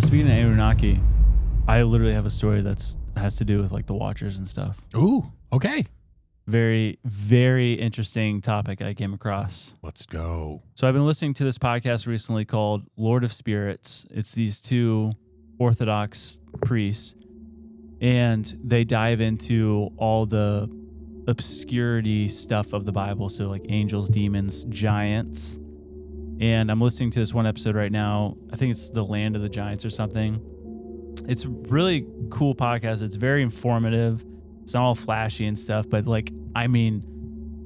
Speaking of Anunnaki, I literally have a story that's has to do with like the Watchers and stuff. Ooh, okay. Very, very interesting topic I came across. Let's go. So I've been listening to this podcast recently called Lord of Spirits. It's these two Orthodox priests, and they dive into all the obscurity stuff of the Bible. So like angels, demons, giants. And I'm listening to this one episode right now. I think it's The Land of the Giants or something. It's a really cool podcast. It's very informative. It's not all flashy and stuff, but like, I mean,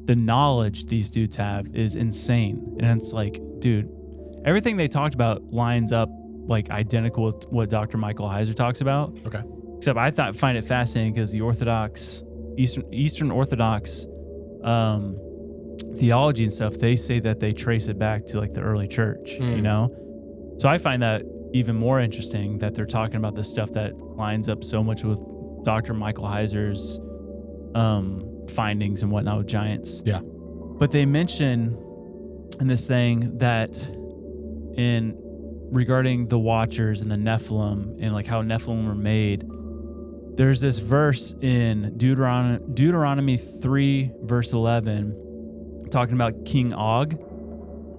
the knowledge these dudes have is insane. And it's like, dude, everything they talked about lines up like identical with what Dr. Michael Heiser talks about. Okay. Except I find it fascinating because the Orthodox, Eastern Orthodox theology and stuff, they say that they trace it back to like the early church, you know? So I find that even more interesting that they're talking about this stuff that lines up so much with Dr. Michael Heiser's findings and whatnot with giants. Yeah. But they mention in this thing that in regarding the Watchers and the Nephilim and like how Nephilim were made, there's this verse in Deuteronomy 3 verse 11 talking about King Og.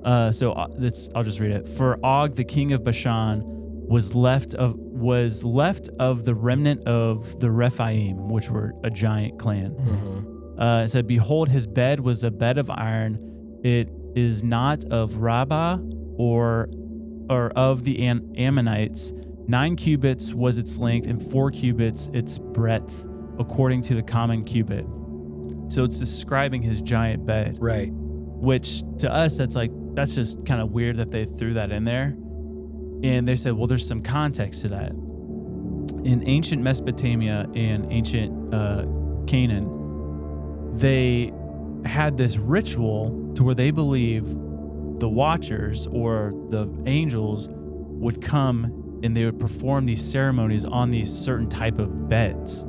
I'll just read it. For Og, the king of Bashan, was left of the remnant of the Rephaim, which were a giant clan. Mm-hmm. It said, behold, his bed was a bed of iron. It is not of Rabbah or of the Ammonites. 9 cubits was its length, and 4 cubits its breadth, according to the common cubit. So it's describing his giant bed. Right. Which to us, that's just kind of weird that they threw that in there. And they said, well, there's some context to that. In ancient Mesopotamia and ancient Canaan, they had this ritual to where they believe the Watchers or the angels would come and they would perform these ceremonies on these certain type of beds.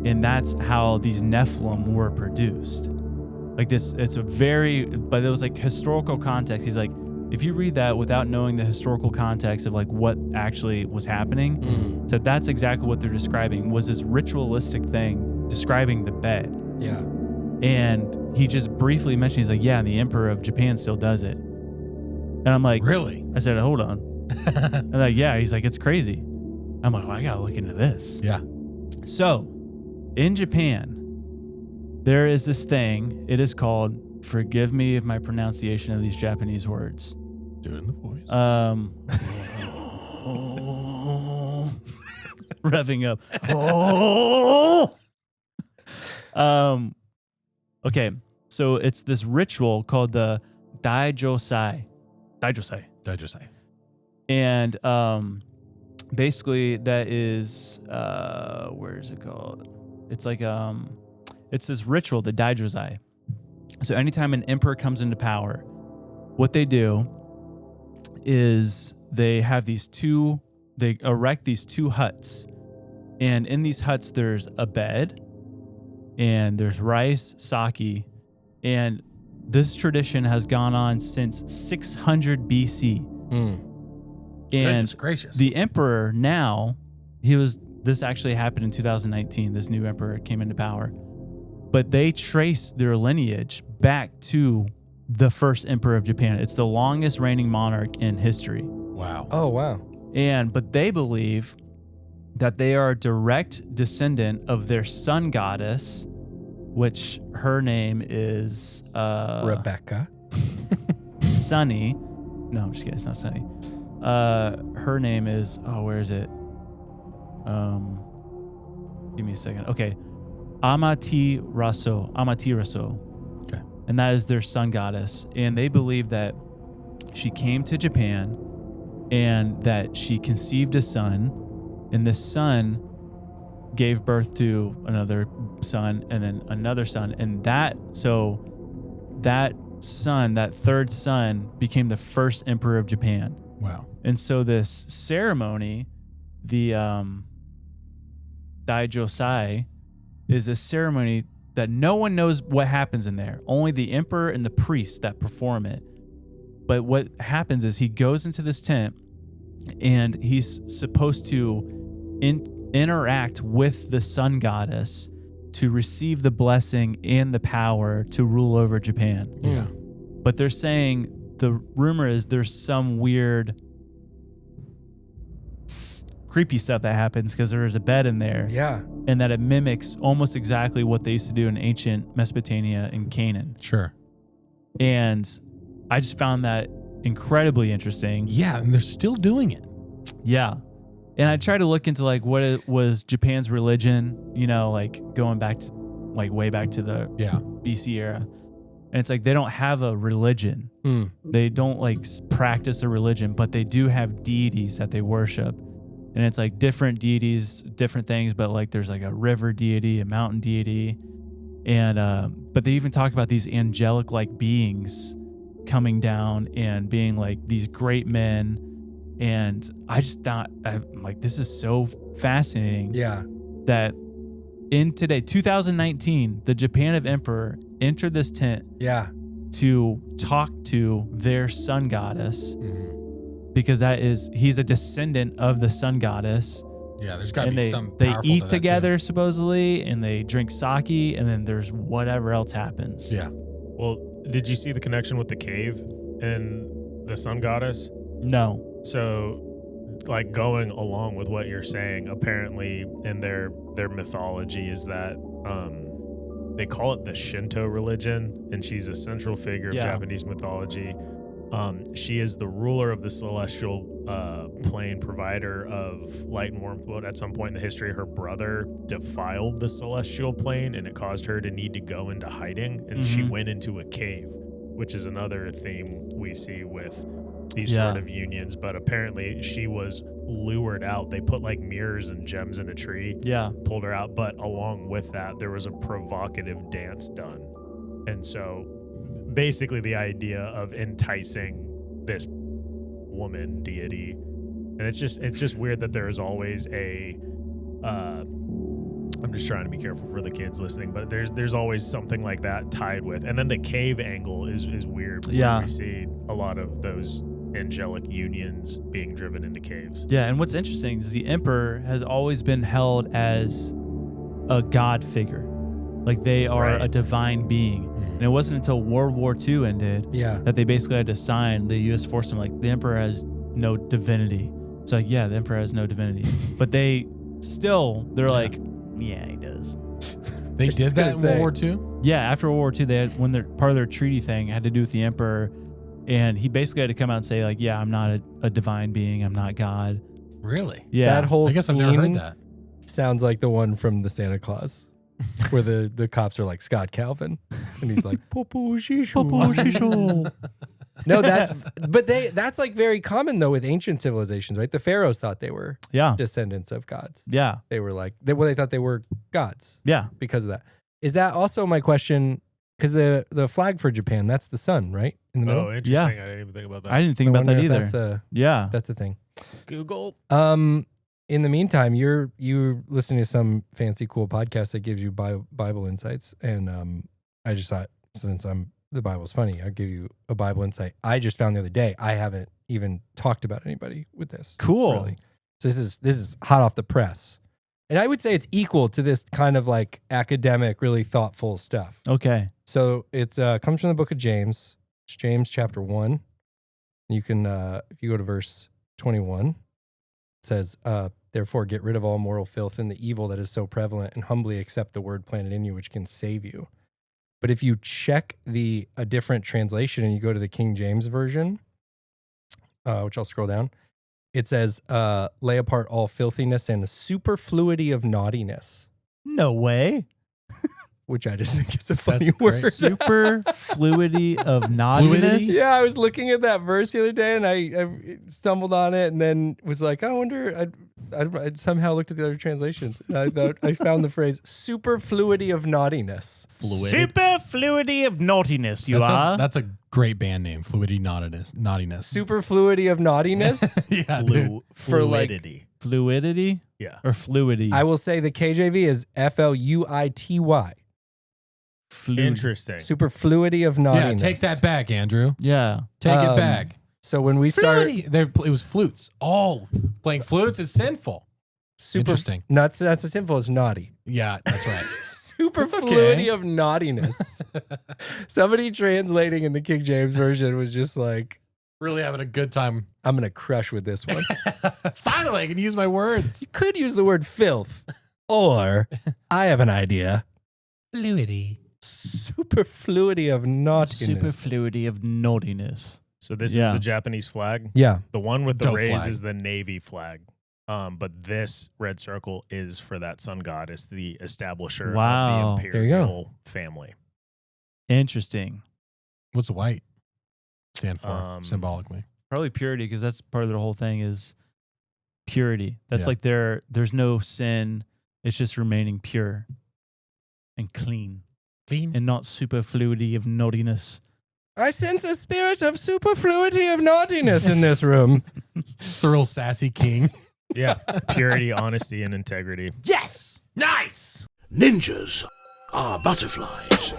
And that's how these Nephilim were produced. Like this, but it was like historical context. He's like, if you read that without knowing the historical context of like what actually was happening, so that's exactly what they're describing, was this ritualistic thing describing the bed. Yeah. And he just briefly mentioned, he's like, yeah, and the Emperor of Japan still does it. And I'm like, really? I said, hold on. And like, yeah, he's like, it's crazy. I'm like, well, I gotta look into this. Yeah. So, in Japan, there is this thing. It is called, forgive me if my pronunciation of these Japanese words. Do it in the voice. Revving up. Okay, so it's this ritual called the Daijosai. And basically that is where is it called? It's like it's this ritual, the Daijosai. So anytime an emperor comes into power, what they do is they erect these two huts. And in these huts there's a bed and there's rice, sake, and this tradition has gone on since 600 BC. And Goodness gracious. The emperor now, this actually happened in 2019. This new emperor came into power. But they trace their lineage back to the first emperor of Japan. It's the longest reigning monarch in history. Wow. Oh, wow. But they believe that they are a direct descendant of their sun goddess, which her name is Rebecca. Sunny. No, I'm just kidding. It's not Sunny. Her name is, where is it? Give me a second. Okay. Amaterasu. Okay. And that is their sun goddess. And they believe that she came to Japan and that she conceived a son, and this son gave birth to another son and then another son. And that third son became the first emperor of Japan. Wow. And so this ceremony, the Daijosai, is a ceremony that no one knows what happens in there. Only the emperor and the priests that perform it. But what happens is he goes into this tent and he's supposed to interact with the sun goddess to receive the blessing and the power to rule over Japan. Yeah. But they're saying, the rumor is there's some weird creepy stuff that happens because there's a bed in there. Yeah. And that it mimics almost exactly what they used to do in ancient Mesopotamia and Canaan. Sure. And I just found that incredibly interesting. Yeah, and they're still doing it. Yeah. And I tried to look into like what it was Japan's religion, you know, like going back to like way back to the BC era. And it's like they don't have a religion. They don't like practice a religion, but they do have deities that they worship. And it's like different deities, different things, but like there's like a river deity, a mountain deity. And but they even talk about these angelic like beings coming down and being like these great men. And I just thought, I'm like, this is so fascinating. Yeah. That in today, 2019, the Japan of Emperor entered this tent to talk to their sun goddess because he's a descendant of the sun goddess. Yeah, there's got to be some They powerful eat to that together too. supposedly, and they drink sake, and then there's whatever else happens. Yeah. Well, did you see the connection with the cave and the sun goddess? No. So, like going along with what you're saying, apparently in their mythology is that they call it the Shinto religion, and she's a central figure of Japanese mythology. She is the ruler of the celestial plane, provider of light and warmth. But at some point in the history, her brother defiled the celestial plane, and it caused her to need to go into hiding, and she went into a cave, which is another theme we see with these sort of unions. But apparently she was lured out. They put like mirrors and gems in a tree, pulled her out. But along with that, there was a provocative dance done. And so basically the idea of enticing this woman deity. And it's just weird that there is always a I'm just trying to be careful for the kids listening, but there's always something like that tied with. And then the cave angle is weird. Yeah. We see a lot of those angelic unions being driven into caves. Yeah, and what's interesting is the emperor has always been held as a god figure. Like they are a divine being. And it wasn't until World War II ended that they basically had to sign, the U.S. forced them, like, the emperor has no divinity. It's like, yeah, the emperor has no divinity. But they're like, yeah, he does. They did that in World War II? Yeah, after World War II, they had, when part of their treaty thing had to do with the emperor, and he basically had to come out and say, like, yeah, I'm not a divine being, I'm not God. Really? Yeah. That whole I guess I've never heard scene that. sounds like the one from the Santa Claus, where the cops are like Scott Calvin, and he's like Popo Shishu. Popo Shishu. No, that's like very common though with ancient civilizations, right? The pharaohs thought they were descendants of gods. Yeah. They were like they thought they were gods. Yeah. Because of that. Is that also my question? Because the flag for Japan, that's the sun, right? In the middle. Oh, interesting. I didn't even think about that. I didn't think about that either. That's a thing. Google. In the meantime, you're listening to some fancy cool podcast that gives you Bible insights, and I just thought, since the Bible's funny, I'll give you a Bible insight I just found the other day. I haven't even talked about anybody with this. Cool. Really. So this is hot off the press, and I would say it's equal to this kind of like academic, really thoughtful stuff. Okay. So it's comes from the book of James. It's James chapter 1. You can if you go to verse 21, it says, therefore get rid of all moral filth and the evil that is so prevalent, and humbly accept the word planted in you, which can save you. But if you check a different translation and you go to the King James version, which I'll scroll down, it says, lay apart all filthiness and the superfluity of naughtiness. No way. Which I just think is a funny word. Superfluity of naughtiness? Yeah, I was looking at that verse the other day and I stumbled on it and then was like, I wonder, I somehow looked at the other translations and I thought I found the phrase superfluity of naughtiness. Superfluity of naughtiness, That's a great band name, Naughtiness. Superfluity of naughtiness? Yeah, Fluidity. Fluidity? Yeah. Or fluidity? I will say the KJV is FLUITY. Interesting. Superfluity of naughtiness. Yeah, take that back, Andrew. Yeah. Take it back. So when we start, It was flutes. Oh, playing flutes is sinful. super Interesting. not as simple as naughty. Yeah, that's right. Superfluity of naughtiness. Somebody translating in the King James version was just like, Really having a good time. I'm gonna crush with this one. Finally, I can use my words. You could use the word filth, or I have an idea. Fluidity. Superfluity of naughtiness. Superfluity of naughtiness. So this is the Japanese flag. Yeah. The one with the Dope rays flag. is the Navy flag. But this red circle is for that sun goddess, the establisher Wow. of the There you go. imperial family. Interesting. What's the white stand for symbolically? Probably purity, because that's part of the whole thing is purity. That's Yeah. like there's no sin. It's just remaining pure and clean Clean. and not superfluity of naughtiness. I sense a spirit of superfluity of naughtiness in this room. It's a real sassy king. Yeah. Purity, honesty, and integrity. Yes. Nice. Ninjas are butterflies.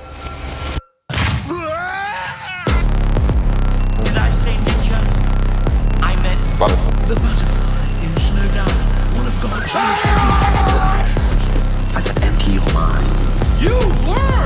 Did I say ninja? I meant The butterfly is no doubt one of God's most beautiful creations. I said empty your mind. You were